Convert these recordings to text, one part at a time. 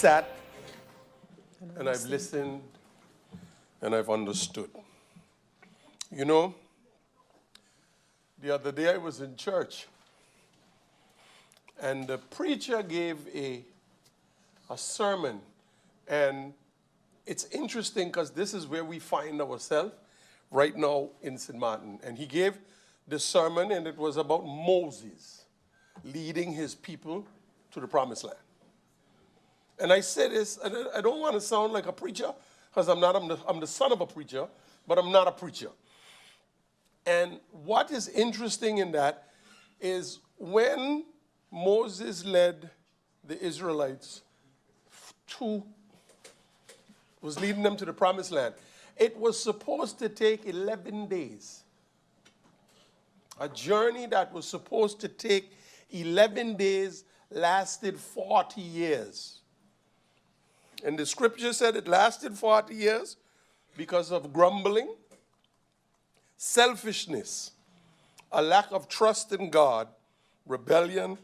sat and I've listened and I've understood. You know, the other day I was in church and the preacher gave a sermon, and it's interesting because this is where we find ourselves right now in St. Martin. And he gave the sermon, and it was about Moses leading his people to the promised land. And I say this, and I don't want to sound like a preacher, because I'm the son of a preacher, but I'm not a preacher. And what is interesting in that is when Moses led the Israelites was leading them to the promised land, it was supposed to take 11 days. A journey that was supposed to take 11 days lasted 40 years. And the scripture said it lasted 40 years because of grumbling, selfishness, a lack of trust in God, rebellion,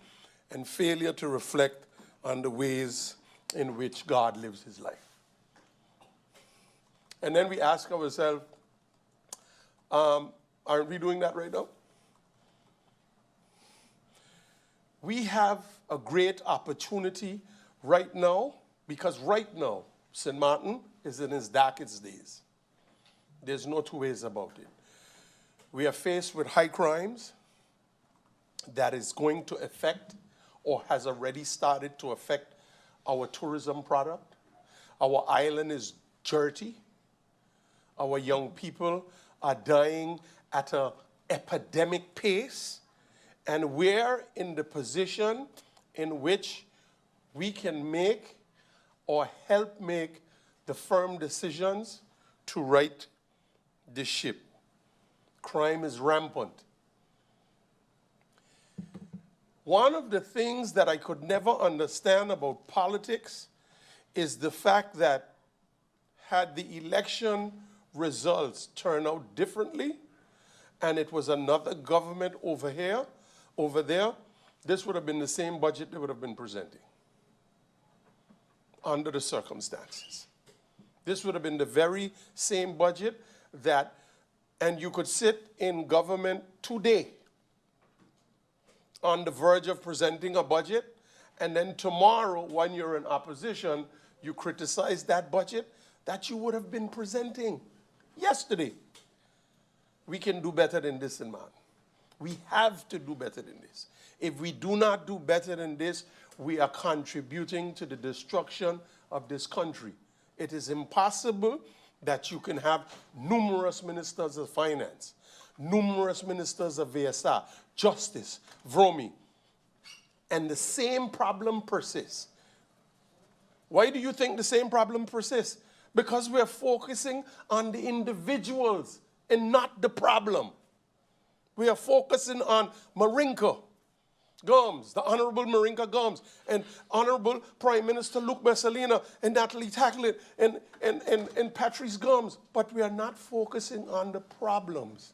and failure to reflect on the ways in which God lives his life. And then we ask ourselves, aren't we doing that right now? We have a great opportunity right now, because right now, St. Martin is in its darkest days. There's no two ways about it. We are faced with high crimes that is going to affect or has already started to affect our tourism product. Our island is dirty. Our young people are dying at an epidemic pace. And we're in the position in which we can make or help make the firm decisions to right the ship. Crime is rampant. One of the things that I could never understand about politics is the fact that had the election results turned out differently and it was another government over there, this would have been the same budget they would have been presenting under the circumstances. This would have been the very same budget that, and you could sit in government today on the verge of presenting a budget, and then tomorrow when you're in opposition, you criticize that budget that you would have been presenting yesterday. We can do better than this, in man. We have to do better than this. If we do not do better than this, we are contributing to the destruction of this country. It is impossible that you can have numerous ministers of finance, numerous ministers of VSR, justice, VROMI, and the same problem persists. Why do you think the same problem persists? Because we're focusing on the individuals and not the problem. We are focusing on Marinka Gomes, the Honorable Marinka Gomes, and Honorable Prime Minister Luc Messalina, and Natalie Tacklet, and Patrice Gomes, but we are not focusing on the problems.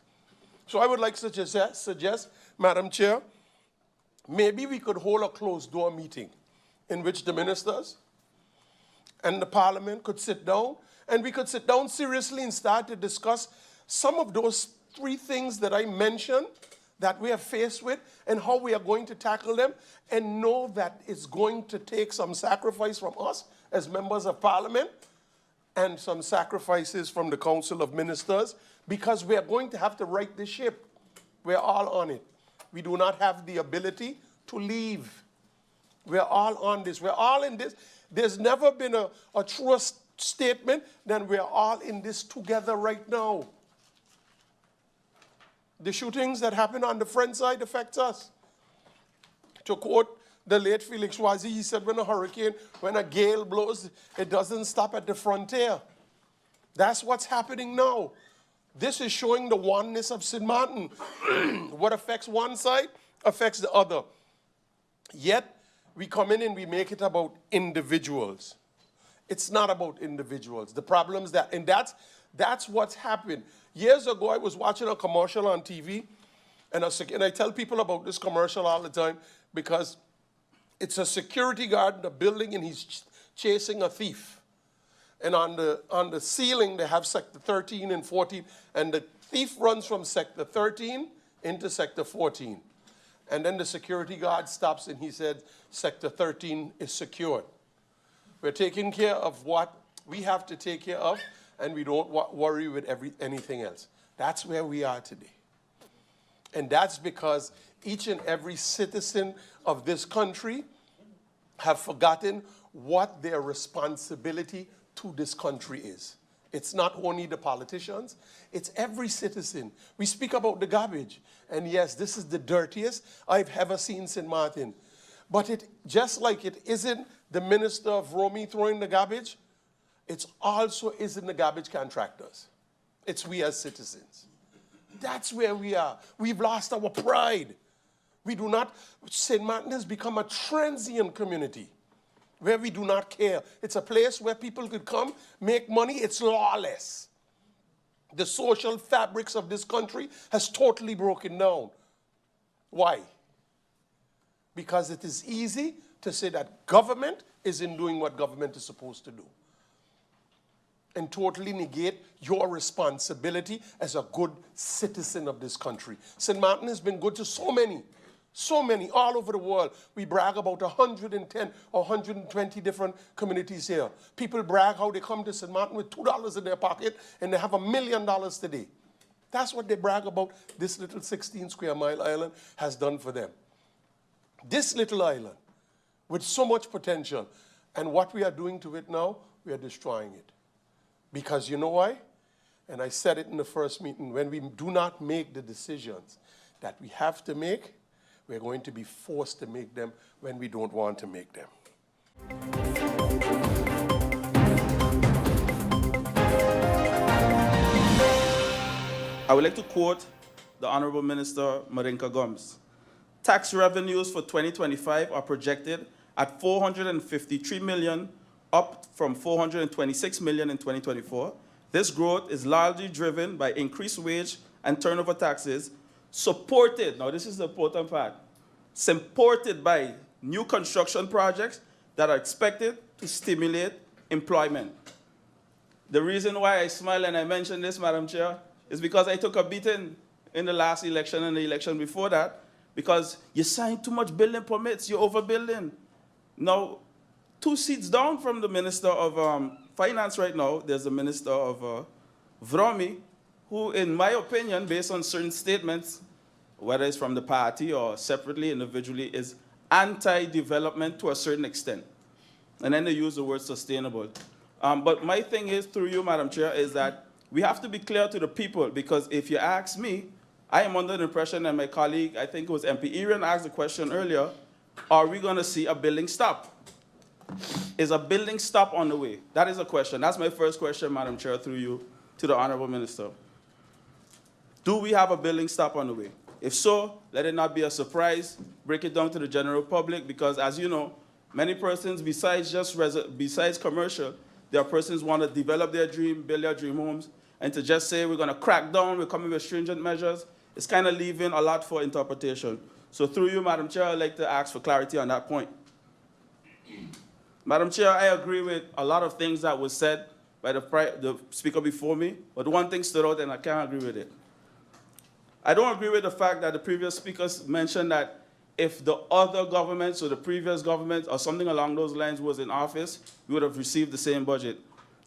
So I would like to suggest, Madam Chair, maybe we could hold a closed-door meeting in which the ministers and the Parliament could sit down, and we could sit down seriously and start to discuss some of those three things that I mentioned that we are faced with and how we are going to tackle them, and know that it's going to take some sacrifice from us as members of Parliament and some sacrifices from the Council of Ministers, because we are going to have to right the ship. We're all on it. We do not have the ability to leave. We're all on this. We're all in this. There's never been a truer statement than we're all in this together right now. The shootings that happen on the French side affect us. To quote the late Felix Schwazi, he said, when a gale blows, it doesn't stop at the frontier. That's what's happening now. This is showing the oneness of St. Martin. What affects one side affects the other. Yet, we come in and we make it about individuals. It's not about individuals. The problems that, and that's what's happened. Years ago, I was watching a commercial on TV, and I tell people about this commercial all the time because it's a security guard in a building, and he's chasing a thief. And on the ceiling, they have sector 13 and 14. And the thief runs from sector 13 into sector 14. And then the security guard stops and he said, sector 13 is secured. We're taking care of what we have to take care of, and we don't worry with anything else. That's where we are today. And that's because each and every citizen of this country have forgotten what their responsibility to this country is. It's not only the politicians, it's every citizen. We speak about the garbage, and yes, this is the dirtiest I've ever seen St. Martin. But it, just like it isn't the minister of Romy throwing the garbage, it also isn't the garbage contractors. It's we as citizens. That's where we are. We've lost our pride. We do not, St. Martin has become a transient community where we do not care. It's a place where people could come, make money. It's lawless. The social fabrics of this country has totally broken down. Why? Because it is easy to say that government isn't doing what government is supposed to do, and totally negate your responsibility as a good citizen of this country. St. Martin has been good to so many all over the world. We brag about 110 or 120 different communities here. People brag how they come to St. Martin with $2 in their pocket and they have $1 million today. That's what they brag about this little 16 square mile island has done for them. This little island with so much potential, and what we are doing to it now, we are destroying it. Because you know why? And I said it in the first meeting, when we do not make the decisions that we have to make, we're going to be forced to make them when we don't want to make them. I would like to quote the Honorable Minister Marinka Gomes. Tax revenues for 2025 are projected at $453 million, up from $426 million in 2024. This growth is largely driven by increased wage and turnover taxes, supported, now this is the important part, supported by new construction projects that are expected to stimulate employment. The reason why I smile and I mention this, Madam Chair, is because I took a beating in the last election and the election before that, because you signed too much building permits, you're overbuilding. Now, 2 seats down from the Minister of Finance right now, there's the Minister of Vromi, who, in my opinion, based on certain statements, whether it's from the party or separately, individually, is anti-development to a certain extent. And then they use the word sustainable. But my thing is, through you, Madam Chair, is that we have to be clear to the people, because if you ask me, I am under the impression, and my colleague, I think it was MP Irian, asked the question earlier, are we going to see a building stop? Is a building stop on the way? That is a question. That's my first question, Madam Chair, through you to the Honorable Minister. Do we have a building stop on the way? If so, let it not be a surprise. Break it down to the general public, because as you know, many persons, besides commercial, there are persons who want to develop their dream, build their dream homes, and to just say we're going to crack down, we're coming with stringent measures, it's kind of leaving a lot for interpretation. So through you, Madam Chair, I'd like to ask for clarity on that point. Madam Chair, I agree with a lot of things that was said by the speaker before me, but one thing stood out and I can't agree with it. I don't agree with the fact that the previous speakers mentioned that if the other governments or the previous government or something along those lines was in office, we would have received the same budget.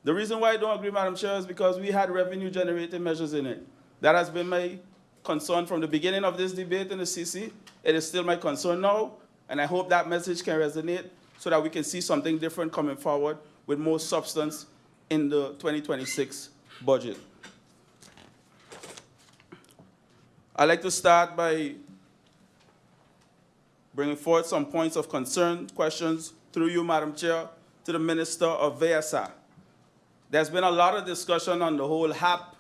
The reason why I don't agree, Madam Chair, is because we had revenue-generating measures in it. That has been my concern from the beginning of this debate in the CC. It is still my concern now, and I hope that message can resonate so that we can see something different coming forward with more substance in the 2026 budget. I'd like to start by bringing forward some points of concern, questions, through you, Madam Chair, to the Minister of VSA. There's been a lot of discussion on the whole HAP.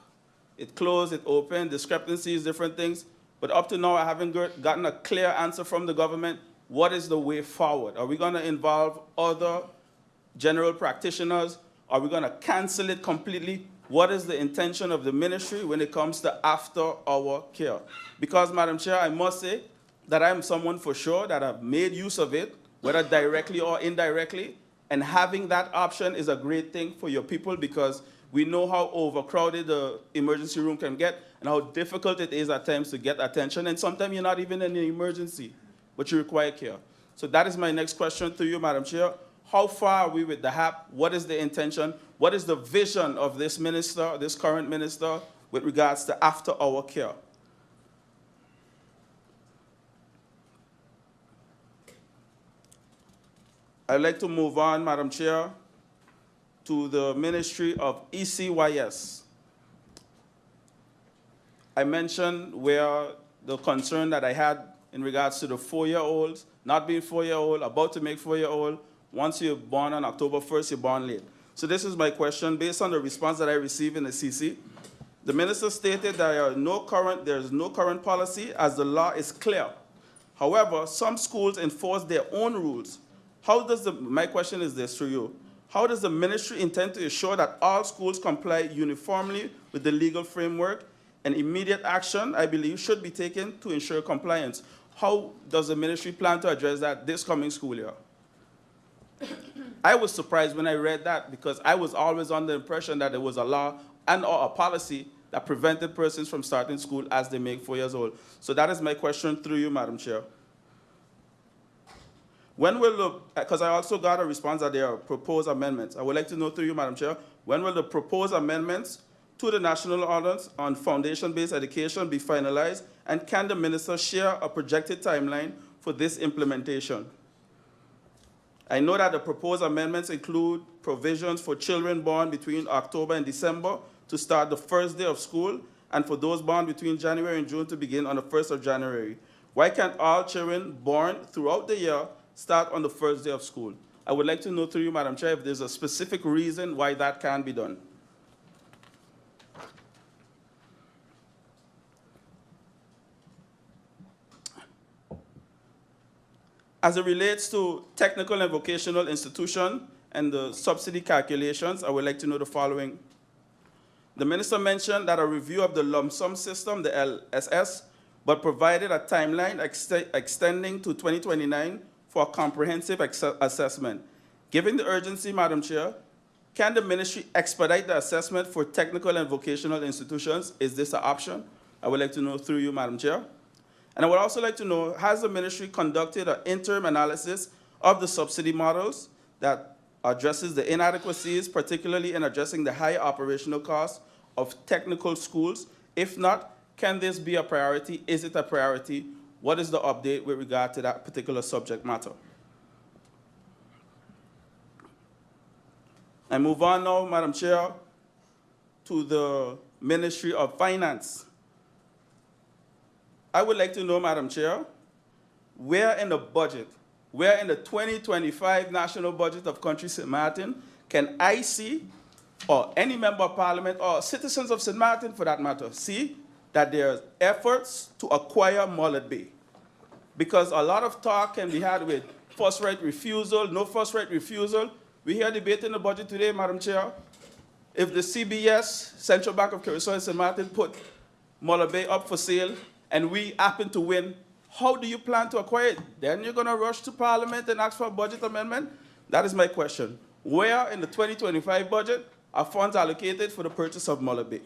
It closed, it opened, discrepancies, different things. But up to now, I haven't gotten a clear answer from the government. What is the way forward? Are we going to involve other general practitioners? Are we going to cancel it completely? What is the intention of the ministry when it comes to after-hour care? Because, Madam Chair, I must say that I'm someone for sure that have made use of it, whether directly or indirectly, And having that option is a great thing for your people because we know how overcrowded the emergency room can get and how difficult it is at times to get attention. And sometimes you're not even in an emergency, but you require care. So that is my next question to you, Madam Chair. How far are we with the HAP? What is the intention? What is the vision of this minister, this current minister, with regards to after-hour care? I'd like to move on, Madam Chair, to the Ministry of ECYS. I mentioned where the concern that I had in regards to the 4-year-olds, not being 4-year-old, about to make 4-year-old. Once you're born on October 1st, you're born late. So this is my question. Based on the response that I received in the CC, the minister stated there is no current policy as the law is clear. However, some schools enforce their own rules. My question is this to you. How does the ministry intend to ensure that all schools comply uniformly with the legal framework? And immediate action, I believe, should be taken to ensure compliance. How does the ministry plan to address that this coming school year? I was surprised when I read that because I was always under the impression that there was a law and or a policy that prevented persons from starting school as they make 4 years old. So that is my question through you, Madam Chair. When will the, because I also got a response that there are proposed amendments. I would like to know through you, Madam Chair, when will the proposed amendments to the National Ordinance on Foundation-Based Education be finalized, and can the minister share a projected timeline for this implementation? I know that the proposed amendments include provisions for children born between October and December to start the first day of school, and for those born between January and June to begin on the 1st of January. Why can't all children born throughout the year start on the first day of school? I would like to know through you, Madam Chair, if there's a specific reason why that can be done. As it relates to technical and vocational institution and the subsidy calculations, I would like to know the following. The minister mentioned that a review of the lump sum system, the LSS, but provided a timeline extending to 2029 for a comprehensive assessment. Given the urgency, Madam Chair, can the ministry expedite the assessment for technical and vocational institutions? Is this an option? I would like to know through you, Madam Chair. And I would also like to know, has the ministry conducted an interim analysis of the subsidy models that addresses the inadequacies, particularly in addressing the high operational costs of technical schools? If not, can this be a priority? Is it a priority? What is the update with regard to that particular subject matter? I move on now, Madam Chair, to the Ministry of Finance. I would like to know, Madam Chair, where in the budget, where in the 2025 national budget of Country St. Martin can I see, or any member of parliament, or citizens of St. Martin for that matter, see that there are efforts to acquire Mullet Bay? Because a lot of talk can be had with first right refusal, no first right refusal. We hear debate in the budget today, Madam Chair. If the CBS, Central Bank of Curacao and St. Martin, put Mullet Bay up for sale, and we happen to win, how do you plan to acquire it? Then you're going to rush to Parliament and ask for a budget amendment? That is my question. Where in the 2025 budget are funds allocated for the purchase of Mullet Bay?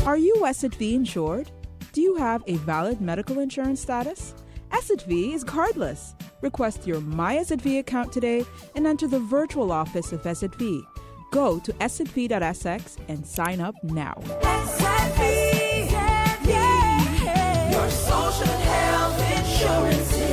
Are you SXM insured? Do you have a valid medical insurance status? SXV is cardless. Request your My SXV account today and enter the virtual office of SXV. Go to SXV.SX and sign up now. SXV, yeah, your social health insurances.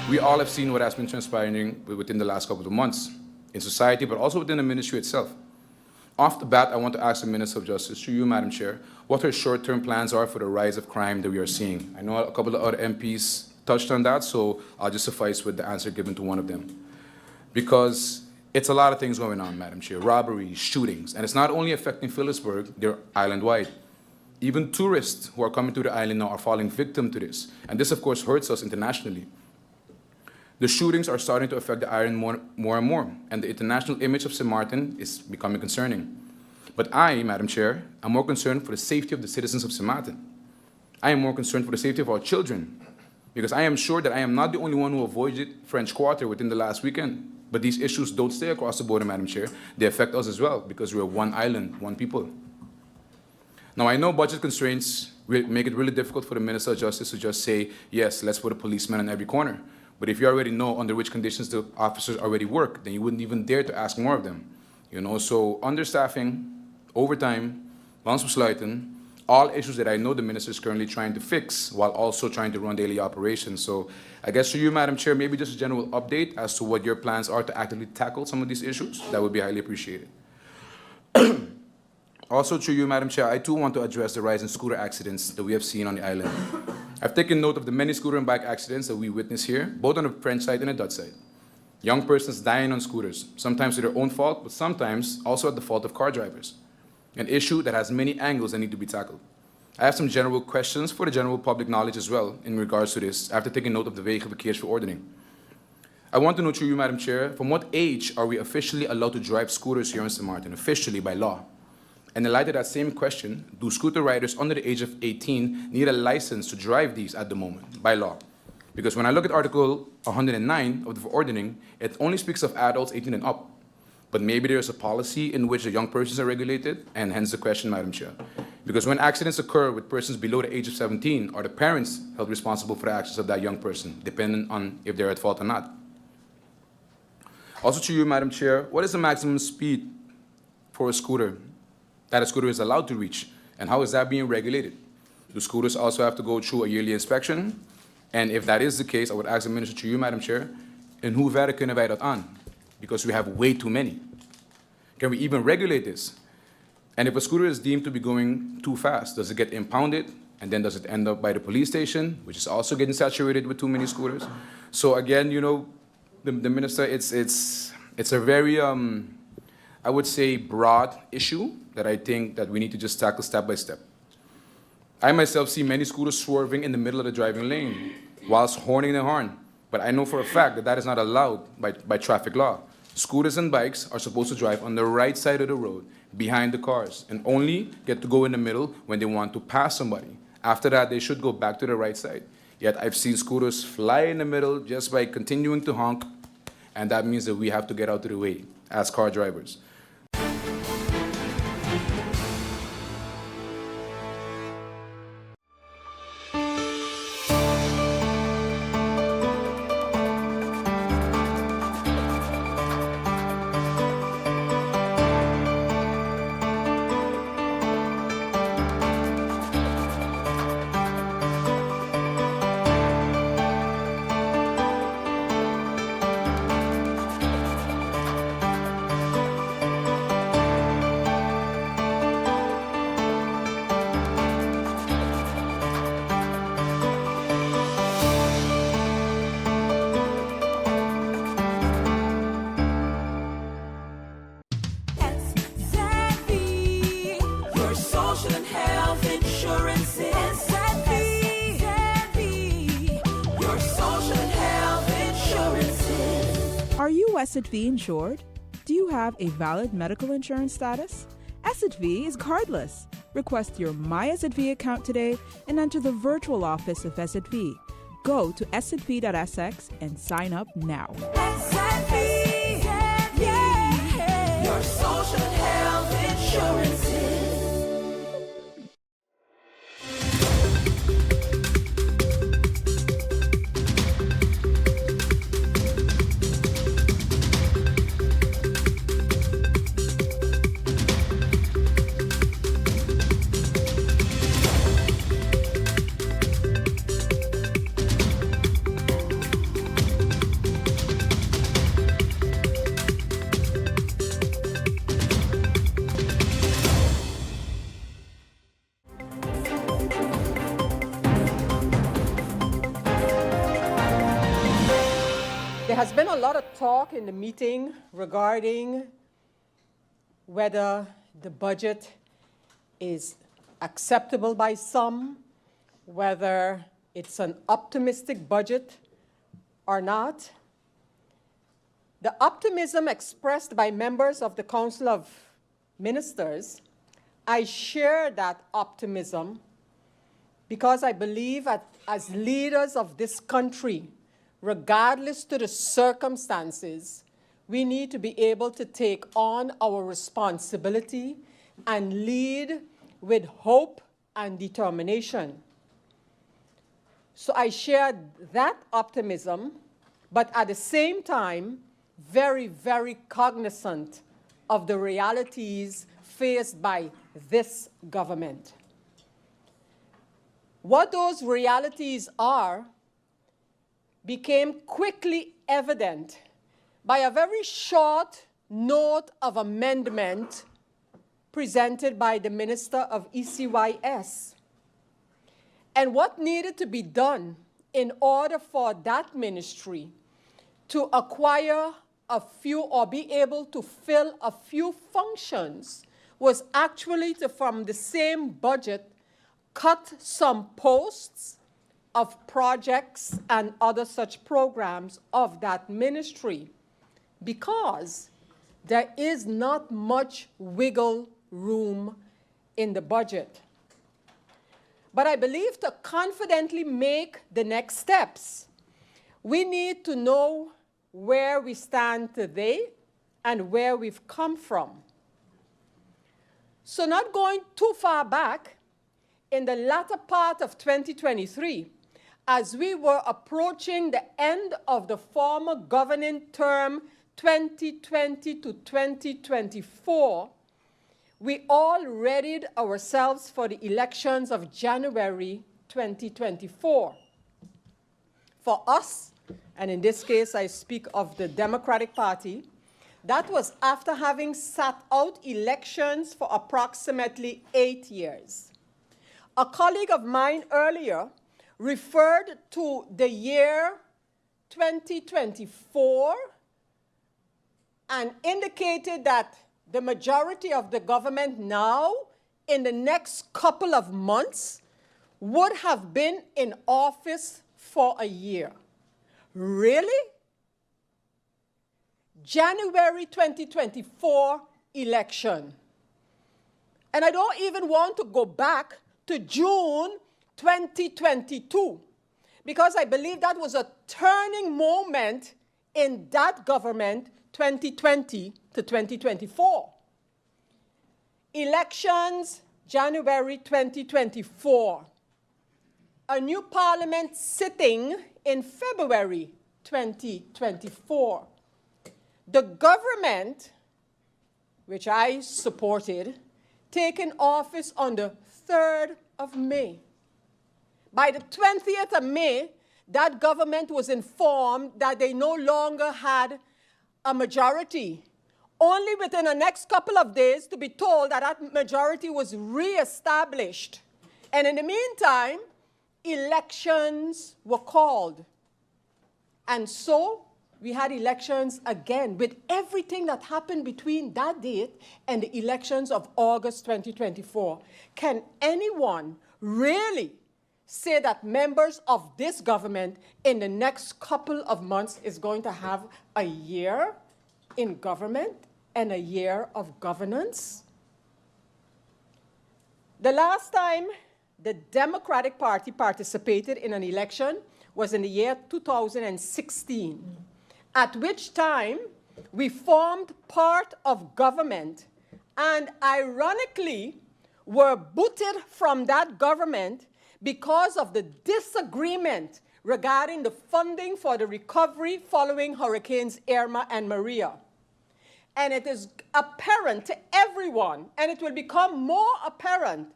We all have seen what has been transpiring within the last couple of months in society, but also within the ministry itself. Off the bat, I want to ask the Minister of Justice, through you, Madam Chair, what her short-term plans are for the rise of crime that we are seeing. I know a couple of other MPs touched on that, so I'll just suffice with the answer given to one of them. Because it's a lot of things going on, Madam Chair, robberies, shootings, and it's not only affecting Phillipsburg, they're island-wide. Even tourists who are coming to the island now are falling victim to this, and this, of course, hurts us internationally. The shootings are starting to affect the island more and more, and the international image of St. Martin is becoming concerning. But I, Madam Chair, am more concerned for the safety of the citizens of St. Martin. I am more concerned for the safety of our children, because I am sure that I am not the only one who avoided French Quarter within the last weekend. But these issues don't stay across the border, Madam Chair. They affect us as well, because we're one island, one people. Now, I know budget constraints make it really difficult for the Minister of Justice to just say, yes, let's put a policeman on every corner. But if you already know under which conditions the officers already work, then you wouldn't even dare to ask more of them. You know, so understaffing, overtime, landsbesluiten, all issues that I know the minister is currently trying to fix while also trying to run daily operations. So I guess to you, Madam Chair, maybe just a general update as to what your plans are to actively tackle some of these issues. That would be highly appreciated. Also to you, Madam Chair, I too want to address the rise in scooter accidents that we have seen on the island. I've taken note of the many scooter and bike accidents that we witness here, both on the French side and the Dutch side. Young persons dying on scooters, sometimes to their own fault, but sometimes also at the fault of car drivers. An issue that has many angles that need to be tackled. I have some general questions for the general public knowledge as well in regards to this, after taking note of the Wegenverkeersverordening. I want to know through you, Madam Chair, from what age are we officially allowed to drive scooters here in St. Martin, officially by law? And in light of that same question, do scooter riders under the age of 18 need a license to drive these at the moment, by law? Because when I look at Article 109 of the verordening, it only speaks of adults 18 and up. But maybe there's a policy in which the young persons are regulated, and hence the question, Madam Chair. Because when accidents occur with persons below the age of 17, are the parents held responsible for the actions of that young person, depending on if they're at fault or not? Also to you, Madam Chair, what is the maximum speed for a scooter that a scooter is allowed to reach, and how is that being regulated? Do scooters also have to go through a yearly inspection? And if that is the case, I would ask the Minister to you, Madam Chair, in hoeverre kunnen wij dat aan? Because we have way too many. Can we even regulate this? And if a scooter is deemed to be going too fast, does it get impounded? And then does it end up by the police station, which is also getting saturated with too many scooters? So again, you know, the Minister, it's a very, I would say, broad issue that I think that we need to just tackle step by step. I myself see many scooters swerving in the middle of the driving lane whilst horning the horn. But I know for a fact that that is not allowed by traffic law. Scooters and bikes are supposed to drive on the right side of the road, behind the cars, and only get to go in the middle when they want to pass somebody. After that, they should go back to the right side. Yet I've seen scooters fly in the middle just by continuing to honk, and that means that we have to get out of the way as car drivers. SXV insured? Do you have a valid medical insurance status? SXV is cardless. Request your My SXV account today and enter the virtual office of SXV. Go to sxv.sx and sign up now. SXV, yeah. Your social health insurances. There has been a lot of talk in the meeting regarding whether the budget is acceptable by some, whether it's an optimistic budget or not. The optimism expressed by members of the Council of Ministers, I share that optimism because I believe as leaders of this country, regardless to the circumstances, we need to be able to take on our responsibility and lead with hope and determination. So I share that optimism, but at the same time, very, very cognizant of the realities faced by this government. What those realities are became quickly evident by a very short note of amendment presented by the Minister of ECYS. And what needed to be done in order for that ministry to acquire a few or be able to fill a few functions was actually to, from the same budget, cut some posts of projects and other such programs of that ministry, because there is not much wiggle room in the budget. But I believe to confidently make the next steps, we need to know where we stand today and where we've come from. So not going too far back, in the latter part of 2023, as we were approaching the end of the former governing term 2020 to 2024, we all readied ourselves for the elections of January 2024. For us, and in this case I speak of the Democratic Party, that was after having sat out elections for approximately 8 years. A colleague of mine earlier referred to the year 2024 and indicated that the majority of the government now, in the next couple of months, would have been in office for a year. Really? January 2024 election. And I don't even want to go back to June 2022, because I believe that was a turning moment in that government, 2020 to 2024. Elections, January 2024. A new parliament sitting in February 2024. The government, which I supported, taken office on the 3rd of May. By the 20th of May, that government was informed that they no longer had a majority, only within the next couple of days to be told that that majority was reestablished. And in the meantime, elections were called. And so we had elections again, with everything that happened between that date and the elections of August 2024. Can anyone really say that members of this government in the next couple of months is going to have a year in government and a year of governance? The last time the Democratic Party participated in an election was in the year 2016, at which time we formed part of government and ironically were booted from that government because of the disagreement regarding the funding for the recovery following Hurricanes Irma and Maria. And it is apparent to everyone, and it will become more apparent,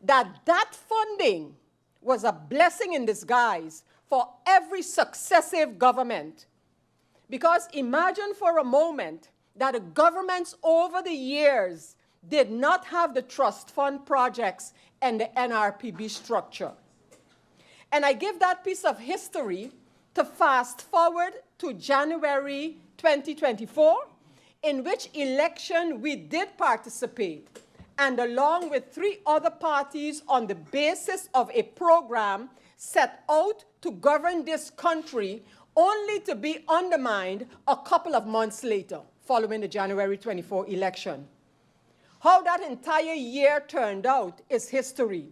that that funding was a blessing in disguise for every successive government. Because imagine for a moment that the governments over the years did not have the trust fund projects and the NRPB structure. And I give that piece of history to fast forward to January 2024, in which election we did participate, and along with 3 other parties on the basis of a program set out to govern this country, only to be undermined a couple of months later, following the January 24 election. How that entire year turned out is history.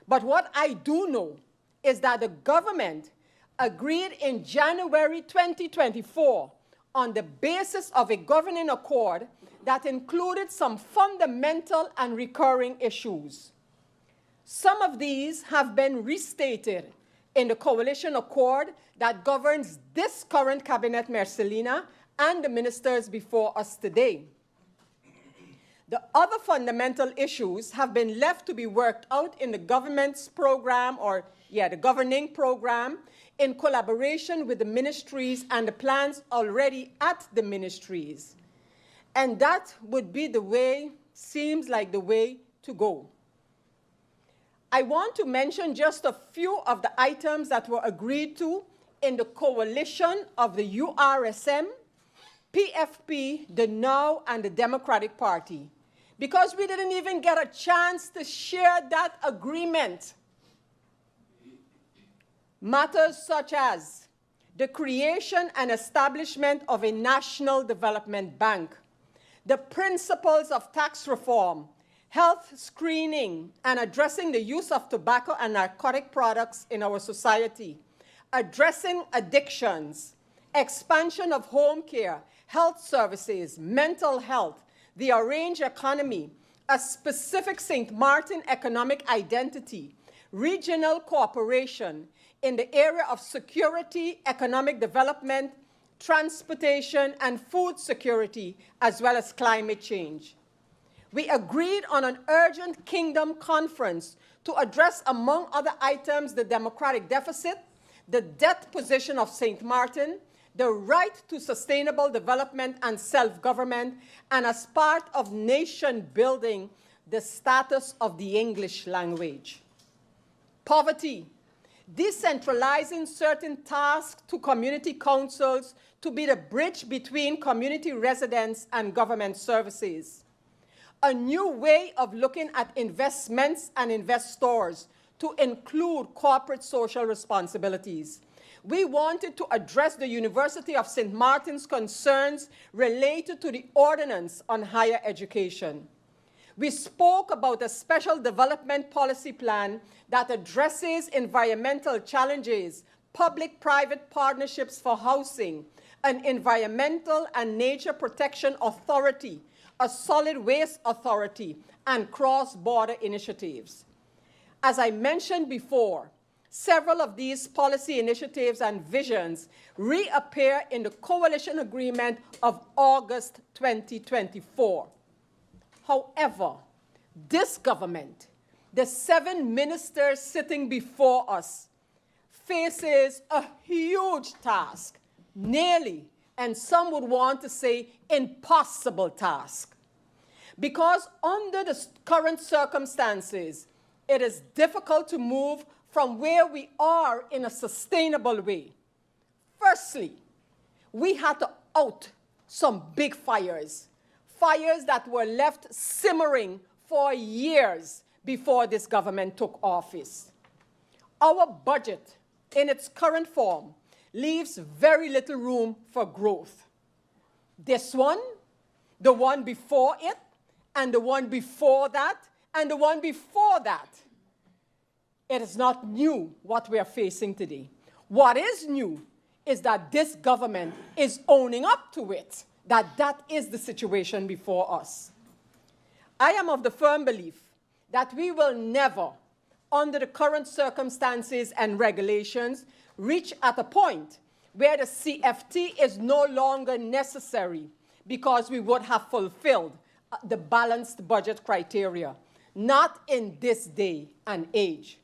But what I do know is that the government agreed in January 2024 on the basis of a governing accord that included some fundamental and recurring issues. Some of these have been restated in the coalition accord that governs this current cabinet, Marcelina, and the ministers before us today. The other fundamental issues have been left to be worked out in the government's program, the governing program, in collaboration with the ministries and the plans already at the ministries. And that would be the way, seems like the way to go. I want to mention just a few of the items that were agreed to in the coalition of the URSM, PFP, the NOW, and the Democratic Party, because we didn't even get a chance to share that agreement. Matters such as the creation and establishment of a national development bank, the principles of tax reform, health screening, and addressing the use of tobacco and narcotic products in our society, addressing addictions, expansion of home care, health services, mental health, the orange economy, a specific St. Martin economic identity, regional cooperation in the area of security, economic development, transportation, and food security, as well as climate change. We agreed on an urgent Kingdom conference to address, among other items, the democratic deficit, the debt position of St. Martin, the right to sustainable development and self-government, and as part of nation building, the status of the English language. Poverty, decentralizing certain tasks to community councils to be the bridge between community residents and government services. A new way of looking at investments and investors to include corporate social responsibilities. We wanted to address the University of St. Martin's concerns related to the Ordinance on Higher Education. We spoke about a special development policy plan that addresses environmental challenges, public-private partnerships for housing, an environmental and nature protection authority, a solid waste authority, and cross-border initiatives. As I mentioned before, several of these policy initiatives and visions reappear in the coalition agreement of August 2024. However, this government, the 7 ministers sitting before us, faces a huge task, nearly, and some would want to say, impossible task. Because under the current circumstances, it is difficult to move from where we are in a sustainable way. Firstly, we had to out some big fires, fires that were left simmering for years before this government took office. Our budget, in its current form, leaves very little room for growth. This one, the one before it, and the one before that, and the one before that. It is not new what we are facing today. What is new is that this government is owning up to it, that is the situation before us. I am of the firm belief that we will never, under the current circumstances and regulations, reach at a point where the CFT is no longer necessary because we would have fulfilled the balanced budget criteria. Not in this day and age.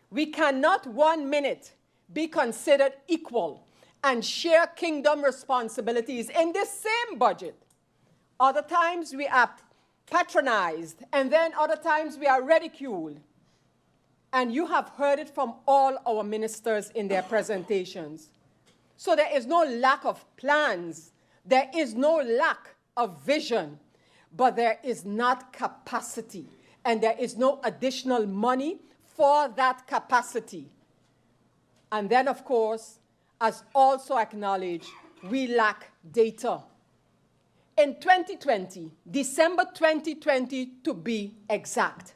We cannot 1 minute be considered equal and share kingdom responsibilities in this same budget. Other times we are patronized, and then other times we are ridiculed. And you have heard it from all our ministers in their presentations. So there is no lack of plans, there is no lack of vision, but there is not capacity, and there is no additional money for that capacity. And then, of course, as also acknowledged, we lack data. In 2020, December 2020 to be exact,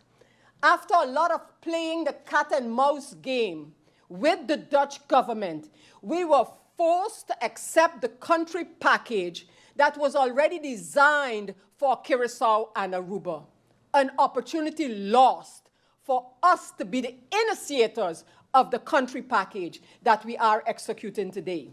after a lot of playing the cat and mouse game with the Dutch government, we were forced to accept the country package that was already designed for Curacao and Aruba, an opportunity lost for us to be the initiators of the country package that we are executing today.